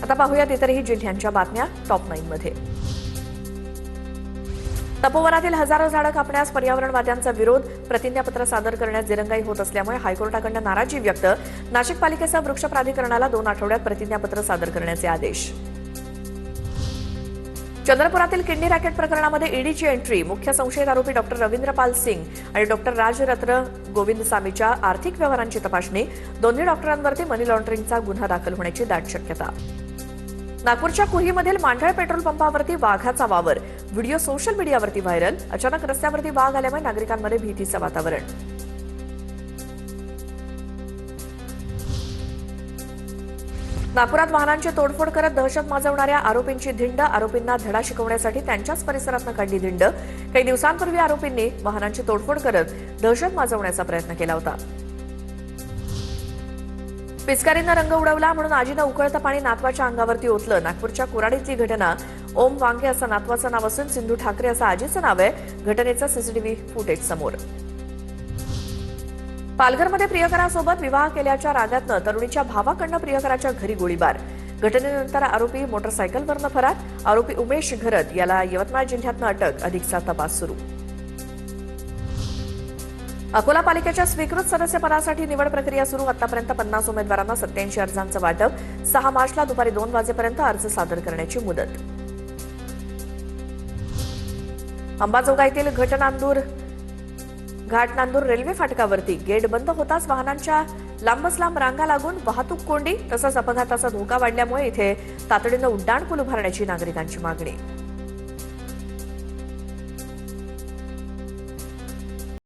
आता पाहूयात इतरही जिल्ह्यांच्या बातम्या टॉप 9 मध्ये। तपोवनातील हजारो झाडं कापण्यास पर्यावरणवाद्यांचा विरोध, प्रतिज्ञापत्र सादर करण्यास दिरंगाई होत असल्यामुळे हायकोर्टाकडून नाराजी व्यक्त। नाशिक पालिकेसह वृक्ष प्राधिकरणाला 2 आठवड्यात प्रतिज्ञापत्र सादर करण्याचे आदेश। चंद्रपुरातील किडनी रॅकेट प्रकरणामध्ये ईडीची एंट्री, मुख्य संशयित आरोपी डॉक्टर रवींद्रपाल सिंग आणि डॉक्टर राजरत्न गोविंदसामीच्या आर्थिक व्यवहारांची तपासणी, दोन्ही डॉक्टरांवरती मनी लॉन्ड्रिंगचा गुन्हा दाखल होण्याची दाट शक्यता। नागपूरच्या कुहीमधील मांढळ पेट्रोल पंपावरती वाघाचा वावर, व्हिडिओ सोशल मीडियावरती व्हायरल। अचानक रस्त्यावरती वाघ आल्यामुळे नागरिकांमध्ये भीतीचं वातावरण। नागपुरात वाहनांची तोडफोड करत दहशत माजवणाऱ्या आरोपींची धिंड, आरोपींना धडा शिकवण्यासाठी त्यांच्याच परिसरातून काढली धिंड। काही दिवसांपूर्वी आरोपींनी वाहनांची तोडफोड करत दहशत माजवण्याचा प्रयत्न केला होता। पिचकारीनं रंग उडवला म्हणून आजीनं उकळतं पाणी नातवाच्या अंगावरती ओतलं। नागपूरच्या कोराडीतली घटना। ओम वांगे असं नातवाचं नाव असून सिंधू ठाकरे असं आजीचं नाव आहे। घटनेचं सीसीटीव्ही फुटेज समोर। पालघरमध्ये प्रियकरासोबत विवाह केल्याच्या रागातनं तरुणीच्या भावाकडनं प्रियकराच्या घरी गोळीबार। घटनेनंतर आरोपी मोटरसायकलवरनं फरार। आरोपी उमेश घरत याला यवतमाळ जिल्ह्यातनं अटक, अधिकचा तपास सुरू। अकोला पालिकेच्या स्वीकृत सदस्यपदासाठी निवड प्रक्रिया सुरू। आतापर्यंत 50 उमेदवारांना 87 अर्जांचं वाटप। 6 मार्चला दुपारी 2 वाजेपर्यंत अर्ज सादर करण्याची मुदत। अंबाजोगाईतील घाटनांदूर रेल्वे फाटकावरती गेट बंद होताच वाहनांच्या लांबच लांब रांगा लागून वाहतूक कोंडी, तसंच अपघाताचा धोका वाढल्यामुळे इथे तातडीनं उड्डाणपूल उभारण्याची नागरिकांची मागणी।